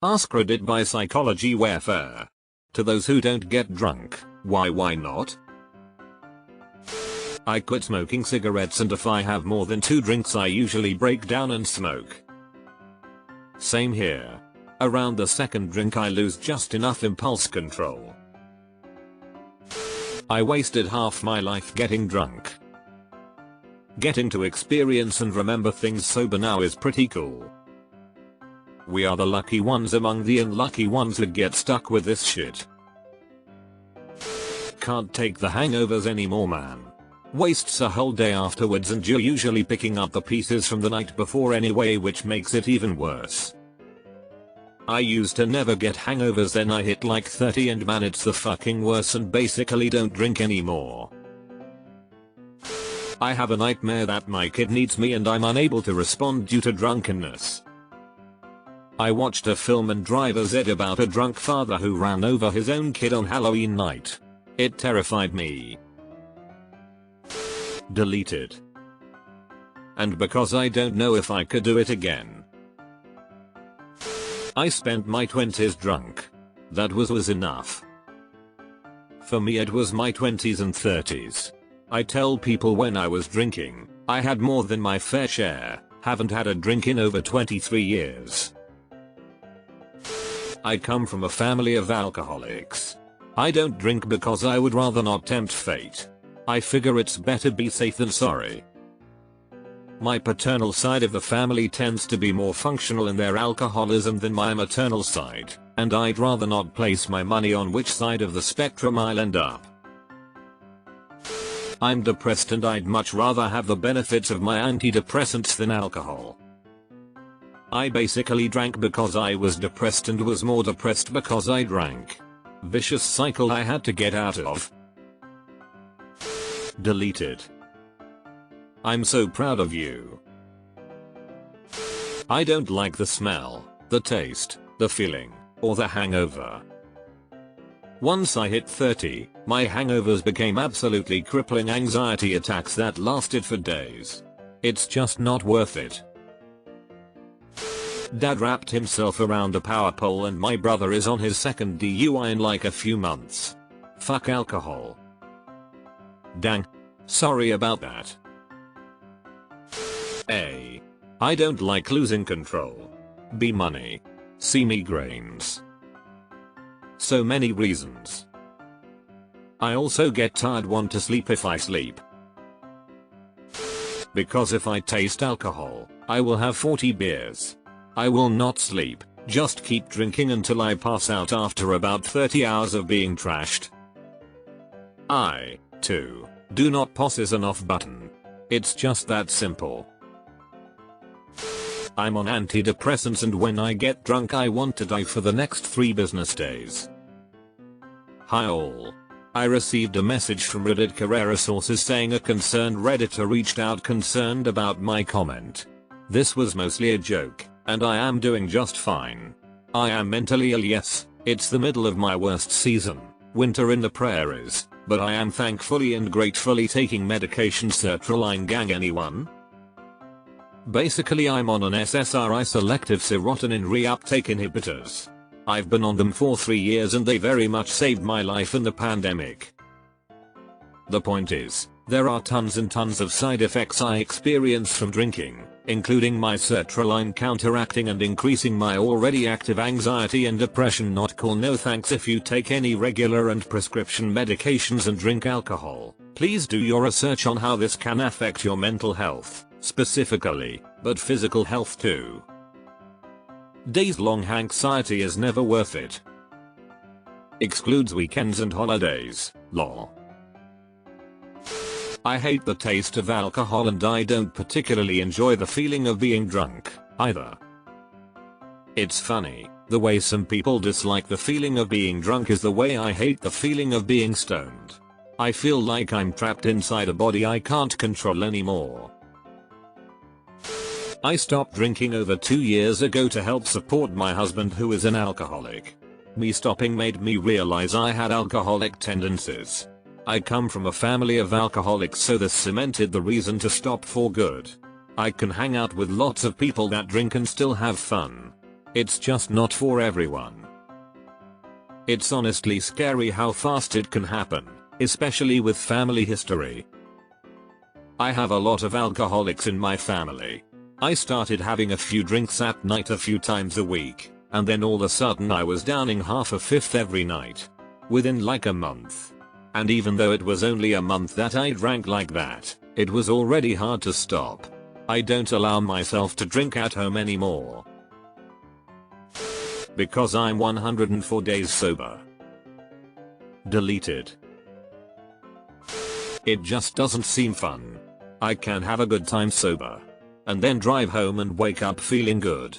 AskReddit by Psychology Warfare. To those who don't get drunk, why not? I quit smoking cigarettes, and if I have more than 2 drinks I usually break down and smoke. Same here. Around the second drink I lose just enough impulse control. I wasted half my life getting drunk. Getting to experience and remember things sober now is pretty cool. We are the lucky ones among the unlucky ones who get stuck with this shit. Can't take the hangovers anymore, man. Wastes a whole day afterwards, and you're usually picking up the pieces from the night before anyway, which makes it even worse. I used to never get hangovers, then I hit like 30 and man, it's the fucking worst, and basically don't drink anymore. I have a nightmare that my kid needs me and I'm unable to respond due to drunkenness. I watched a film and driver's ed about a drunk father who ran over his own kid on Halloween night. It terrified me. Deleted. And because I don't know if I could do it again. I spent my 20s drunk. That was enough. For me it was my 20s and 30s. I tell people when I was drinking, I had more than my fair share, haven't had a drink in over 23 years. I come from a family of alcoholics. I don't drink because I would rather not tempt fate. I figure it's better be safe than sorry. My paternal side of the family tends to be more functional in their alcoholism than my maternal side, and I'd rather not place my money on which side of the spectrum I'll end up. I'm depressed and I'd much rather have the benefits of my antidepressants than alcohol. I basically drank because I was depressed and was more depressed because I drank. Vicious cycle I had to get out of. Deleted. I'm so proud of you. I don't like the smell, the taste, the feeling, or the hangover. Once I hit 30, my hangovers became absolutely crippling anxiety attacks that lasted for days. It's just not worth it. Dad wrapped himself around a power pole and my brother is on his second DUI in like a few months. Fuck alcohol. Dang. Sorry about that. A. I don't like losing control. B. Money. C. Migraines. So many reasons. I also get tired, want to sleep if I sleep. Because if I taste alcohol, I will have 40 beers. I will not sleep, just keep drinking until I pass out after about 30 hours of being trashed. I, too, do not possess an off button. It's just that simple. I'm on antidepressants and when I get drunk I want to die for the next 3 business days. Hi all. I received a message from Reddit Carrera sources saying a concerned redditor reached out concerned about my comment. This was mostly a joke, and I am doing just fine. I am mentally ill, yes, it's the middle of my worst season, winter in the prairies, but I am thankfully and gratefully taking medication. Sertraline gang, anyone? Basically I'm on an SSRI, selective serotonin reuptake inhibitors. I've been on them for 3 years and they very much saved my life in the pandemic. The point is, there are tons and tons of side effects I experience from drinking, including my sertraline counteracting and increasing my already active anxiety and depression. Not cool. No thanks. If you take any regular and prescription medications and drink alcohol, please do your research on how this can affect your mental health, specifically, but physical health too. Days-long anxiety is never worth it. Excludes weekends and holidays, lol. I hate the taste of alcohol and I don't particularly enjoy the feeling of being drunk, either. It's funny, the way some people dislike the feeling of being drunk is the way I hate the feeling of being stoned. I feel like I'm trapped inside a body I can't control anymore. I stopped drinking over 2 years ago to help support my husband who is an alcoholic. Me stopping made me realize I had alcoholic tendencies. I come from a family of alcoholics, so this cemented the reason to stop for good. I can hang out with lots of people that drink and still have fun. It's just not for everyone. It's honestly scary how fast it can happen, especially with family history. I have a lot of alcoholics in my family. I started having a few drinks at night a few times a week, and then all of a sudden I was downing half a fifth every night. Within like a month. And even though it was only a month that I drank like that, it was already hard to stop. I don't allow myself to drink at home anymore. Because I'm 104 days sober. Deleted. It just doesn't seem fun. I can have a good time sober. And then drive home and wake up feeling good.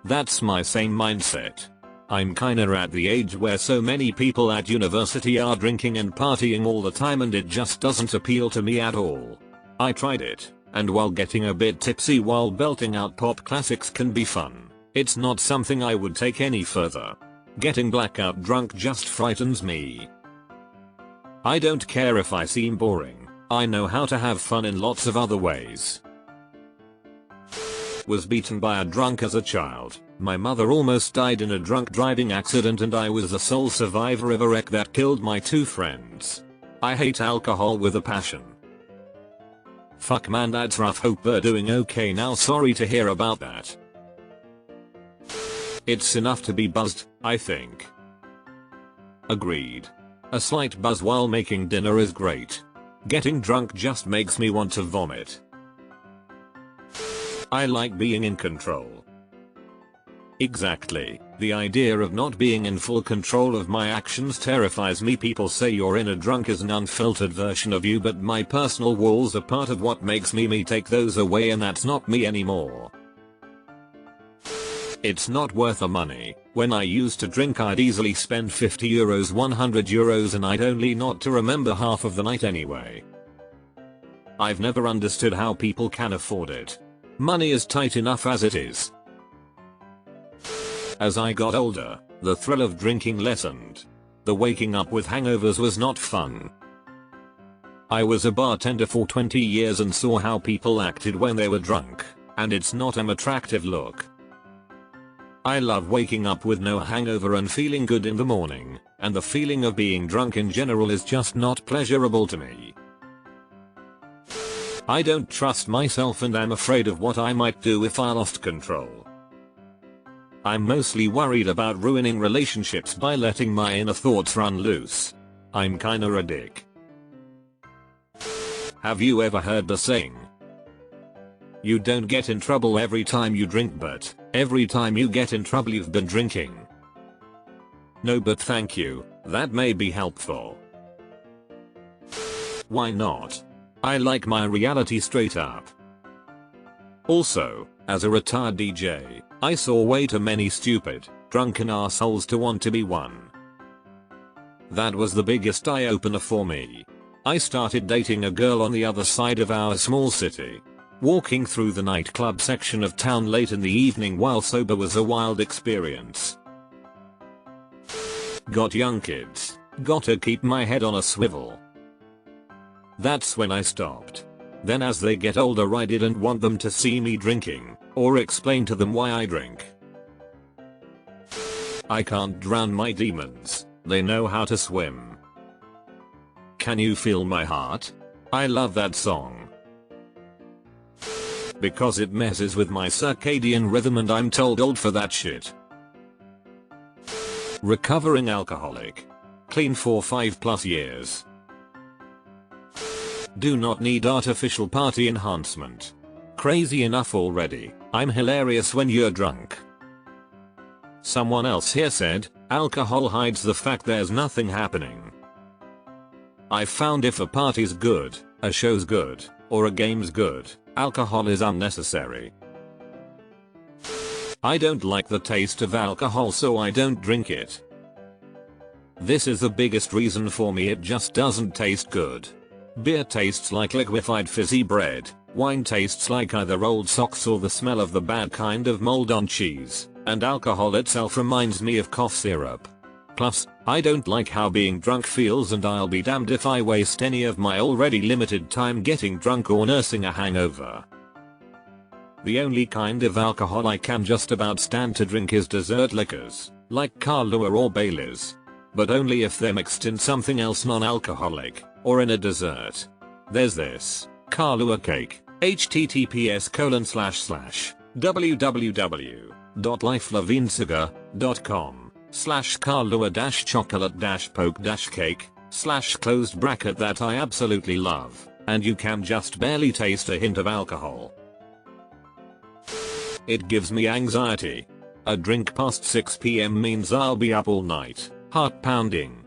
That's my same mindset. I'm kinda at the age where so many people at university are drinking and partying all the time and it just doesn't appeal to me at all. I tried it, and while getting a bit tipsy while belting out pop classics can be fun, it's not something I would take any further. Getting blackout drunk just frightens me. I don't care if I seem boring, I know how to have fun in lots of other ways. Was beaten by a drunk as a child. My mother almost died in a drunk driving accident and I was the sole survivor of a wreck that killed my 2 friends. I hate alcohol with a passion. Fuck man, that's rough. Hope they're doing okay now. Sorry to hear about that. It's enough to be buzzed, I think. Agreed. A slight buzz while making dinner is great. Getting drunk just makes me want to vomit. I like being in control. Exactly. The idea of not being in full control of my actions terrifies me. People say you're in a drunk is an unfiltered version of you, but my personal walls are part of what makes me me. Take those away and that's not me anymore. It's not worth the money. When I used to drink I'd easily spend €50, €100 and I'd only not to remember half of the night anyway. I've never understood how people can afford it. Money is tight enough as it is. As I got older, the thrill of drinking lessened. The waking up with hangovers was not fun. I was a bartender for 20 years and saw how people acted when they were drunk, and it's not an attractive look. I love waking up with no hangover and feeling good in the morning, and the feeling of being drunk in general is just not pleasurable to me. I don't trust myself and I'm afraid of what I might do if I lost control. I'm mostly worried about ruining relationships by letting my inner thoughts run loose. I'm kinda a dick. Have you ever heard the saying? You don't get in trouble every time you drink, but every time you get in trouble you've been drinking. No, but thank you, that may be helpful. Why not? I like my reality straight up. Also, as a retired DJ, I saw way too many stupid, drunken assholes to want to be one. That was the biggest eye-opener for me. I started dating a girl on the other side of our small city. Walking through the nightclub section of town late in the evening while sober was a wild experience. Got young kids, gotta keep my head on a swivel. That's when I stopped. Then as they get older I didn't want them to see me drinking, or explain to them why I drink. I can't drown my demons, they know how to swim. Can you feel my heart? I love that song. Because it messes with my circadian rhythm and I'm told old for that shit. Recovering alcoholic. Clean for 5+ years. Do not need artificial party enhancement. Crazy enough already. I'm hilarious when you're drunk. Someone else here said, alcohol hides the fact there's nothing happening. I found if a party's good, a show's good, or a game's good, alcohol is unnecessary. I don't like the taste of alcohol, so I don't drink it. This is the biggest reason for me, it just doesn't taste good. Beer tastes like liquefied fizzy bread, wine tastes like either old socks or the smell of the bad kind of mold on cheese, and alcohol itself reminds me of cough syrup. Plus, I don't like how being drunk feels, and I'll be damned if I waste any of my already limited time getting drunk or nursing a hangover. The only kind of alcohol I can just about stand to drink is dessert liquors, like Kahlua or Baileys. But only if they're mixed in something else non-alcoholic, or in a dessert. There's this Kahlua cake, https://www.lifelaveensugar.com/Kahlua-chocolate-poke-cake/ that I absolutely love, and you can just barely taste a hint of alcohol. It gives me anxiety. A drink past 6 PM means I'll be up all night, heart pounding.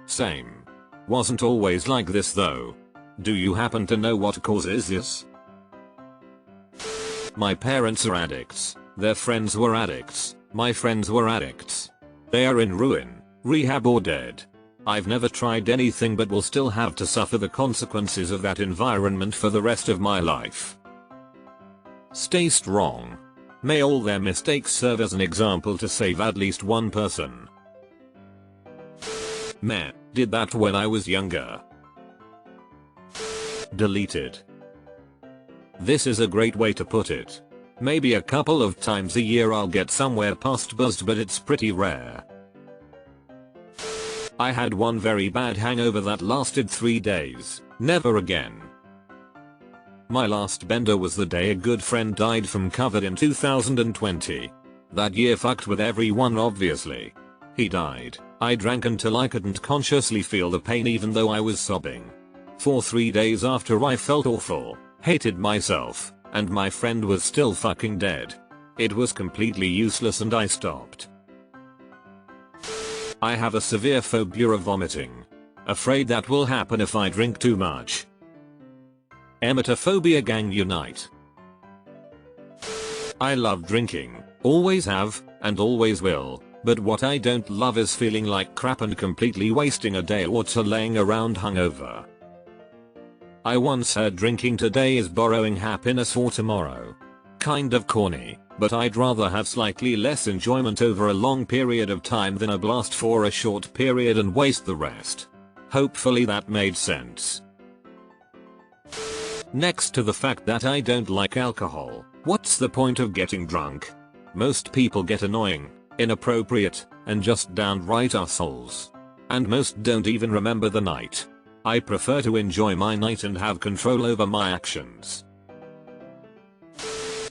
Same. Wasn't always like this though. Do you happen to know what causes this? My parents are addicts, their friends were addicts, my friends were addicts. They are in ruin, rehab or dead. I've never tried anything but will still have to suffer the consequences of that environment for the rest of my life. Stay strong. May all their mistakes serve as an example to save at least one person. Meh, did that when I was younger. Deleted. This is a great way to put it. Maybe a couple of times a year I'll get somewhere past buzzed, but it's pretty rare. I had one very bad hangover that lasted 3 days, never again. My last bender was the day a good friend died from COVID in 2020. That year fucked with everyone obviously. He died. I drank until I couldn't consciously feel the pain even though I was sobbing. For 3 days after I felt awful, hated myself, and my friend was still fucking dead. It was completely useless and I stopped. I have a severe phobia of vomiting. Afraid that will happen if I drink too much. Emetophobia gang unite. I love drinking, always have, and always will, but what I don't love is feeling like crap and completely wasting a day or two laying around hungover. I once heard drinking today is borrowing happiness for tomorrow. Kind of corny, but I'd rather have slightly less enjoyment over a long period of time than a blast for a short period and waste the rest. Hopefully that made sense. Next to the fact that I don't like alcohol, what's the point of getting drunk? Most people get annoying, inappropriate, and just downright assholes. And most don't even remember the night. I prefer to enjoy my night and have control over my actions.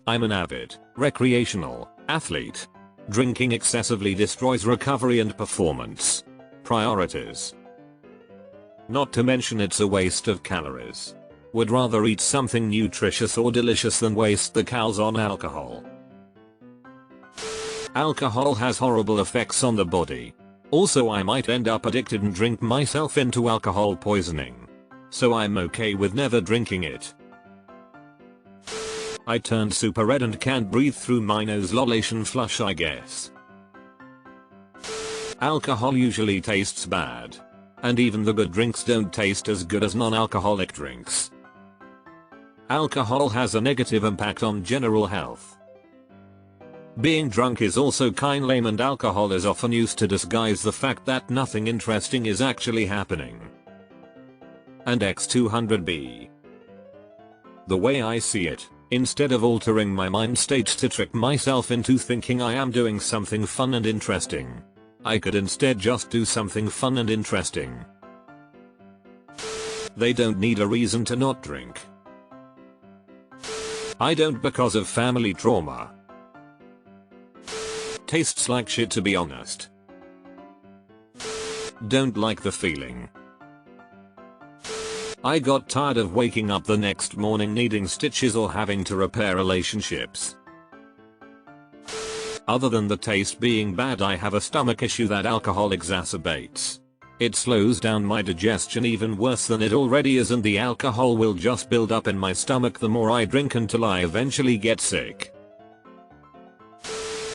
I'm an avid, recreational, athlete. Drinking excessively destroys recovery and performance. Priorities. Not to mention it's a waste of calories. Would rather eat something nutritious or delicious than waste the calories on alcohol. Alcohol has horrible effects on the body. Also I might end up addicted and drink myself into alcohol poisoning. So I'm okay with never drinking it. I turned super red and can't breathe through my nose lolation flush I guess. Alcohol usually tastes bad. And even the good drinks don't taste as good as non-alcoholic drinks. Alcohol has a negative impact on general health. Being drunk is also kinda lame and alcohol is often used to disguise the fact that nothing interesting is actually happening. And X200B. The way I see it, instead of altering my mind state to trick myself into thinking I am doing something fun and interesting, I could instead just do something fun and interesting. They don't need a reason to not drink. I don't because of family trauma. Tastes like shit to be honest. Don't like the feeling. I got tired of waking up the next morning needing stitches or having to repair relationships. Other than the taste being bad, I have a stomach issue that alcohol exacerbates. It slows down my digestion even worse than it already is, and the alcohol will just build up in my stomach the more I drink until I eventually get sick.